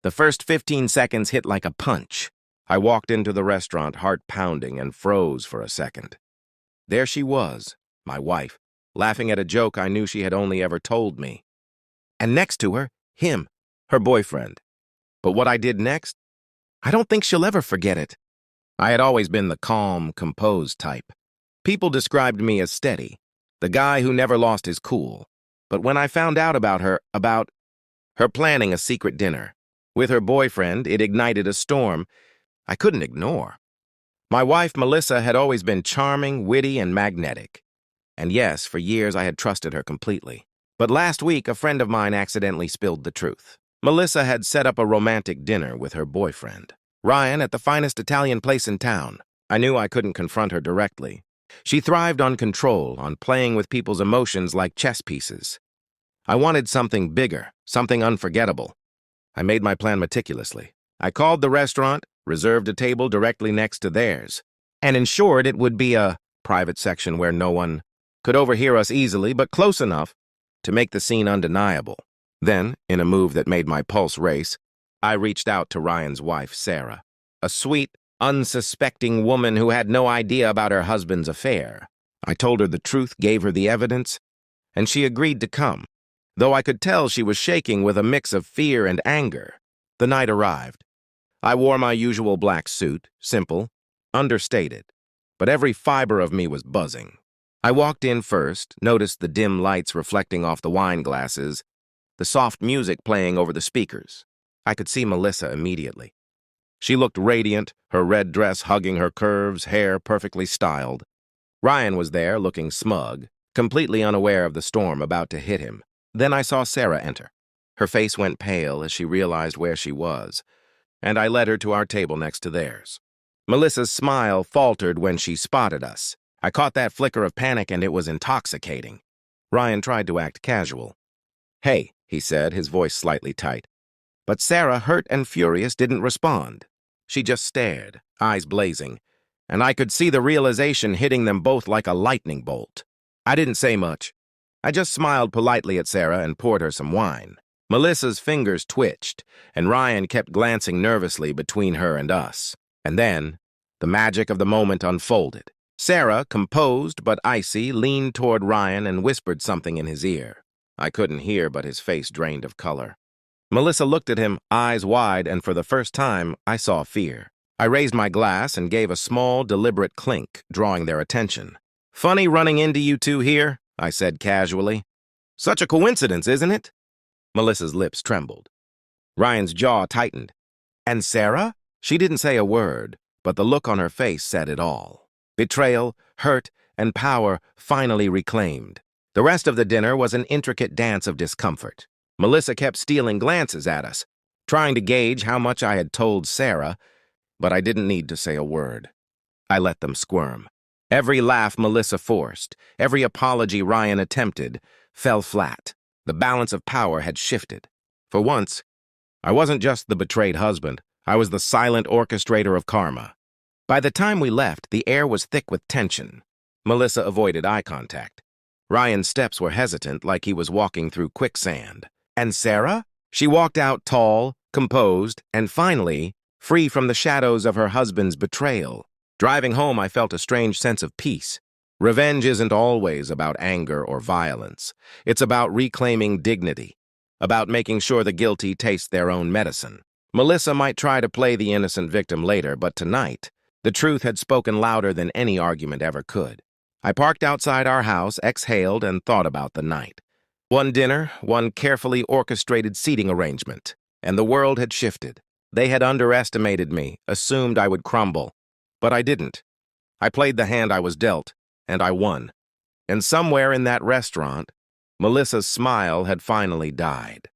The first 15 seconds hit like a punch. I walked into the restaurant, heart pounding, and froze for a second. There she was, my wife, laughing at a joke I knew she had only ever told me. And next to her, him, her boyfriend. But what I did next? I don't think she'll ever forget it. I had always been the calm, composed type. People described me as steady, the guy who never lost his cool. But when I found out about her planning a secret dinner with her boyfriend, it ignited a storm I couldn't ignore. My wife, Melissa, had always been charming, witty, and magnetic. And yes, for years I had trusted her completely. But last week, a friend of mine accidentally spilled the truth. Melissa had set up a romantic dinner with her boyfriend, Ryan, at the finest Italian place in town. I knew I couldn't confront her directly. She thrived on control, on playing with people's emotions like chess pieces. I wanted something bigger, something unforgettable. I made my plan meticulously. I called the restaurant, reserved a table directly next to theirs, and ensured it would be a private section where no one could overhear us easily, but close enough to make the scene undeniable. Then, in a move that made my pulse race, I reached out to Ryan's wife, Sarah, a sweet, unsuspecting woman who had no idea about her husband's affair. I told her the truth, gave her the evidence, and she agreed to come, though I could tell she was shaking with a mix of fear and anger. The night arrived. I wore my usual black suit, simple, understated, but every fiber of me was buzzing. I walked in first, noticed the dim lights reflecting off the wine glasses, the soft music playing over the speakers. I could see Melissa immediately. She looked radiant, her red dress hugging her curves, hair perfectly styled. Ryan was there, looking smug, completely unaware of the storm about to hit him. Then I saw Sarah enter. Her face went pale as she realized where she was, and I led her to our table next to theirs. Melissa's smile faltered when she spotted us. I caught that flicker of panic, and it was intoxicating. Ryan tried to act casual. "Hey," he said, his voice slightly tight. But Sarah, hurt and furious, didn't respond. She just stared, eyes blazing, and I could see the realization hitting them both like a lightning bolt. I didn't say much. I just smiled politely at Sarah and poured her some wine. Melissa's fingers twitched, and Ryan kept glancing nervously between her and us. And then, the magic of the moment unfolded. Sarah, composed but icy, leaned toward Ryan and whispered something in his ear. I couldn't hear, but his face drained of color. Melissa looked at him, eyes wide, and for the first time, I saw fear. I raised my glass and gave a small, deliberate clink, drawing their attention. "Funny running into you two here," I said casually. "Such a coincidence, isn't it?" Melissa's lips trembled. Ryan's jaw tightened. "And Sarah?" She didn't say a word, but the look on her face said it all. Betrayal, hurt, and power finally reclaimed. The rest of the dinner was an intricate dance of discomfort. Melissa kept stealing glances at us, trying to gauge how much I had told Sarah, but I didn't need to say a word. I let them squirm. Every laugh Melissa forced, every apology Ryan attempted, fell flat. The balance of power had shifted. For once, I wasn't just the betrayed husband. I was the silent orchestrator of karma. By the time we left, the air was thick with tension. Melissa avoided eye contact. Ryan's steps were hesitant, like he was walking through quicksand. And Sarah? She walked out tall, composed, and finally, free from the shadows of her husband's betrayal. Driving home, I felt a strange sense of peace. Revenge isn't always about anger or violence. It's about reclaiming dignity, about making sure the guilty taste their own medicine. Melissa might try to play the innocent victim later, but tonight, the truth had spoken louder than any argument ever could. I parked outside our house, exhaled, and thought about the night. One dinner, one carefully orchestrated seating arrangement, and the world had shifted. They had underestimated me, assumed I would crumble. But I didn't. I played the hand I was dealt, and I won. And somewhere in that restaurant, Melissa's smile had finally died.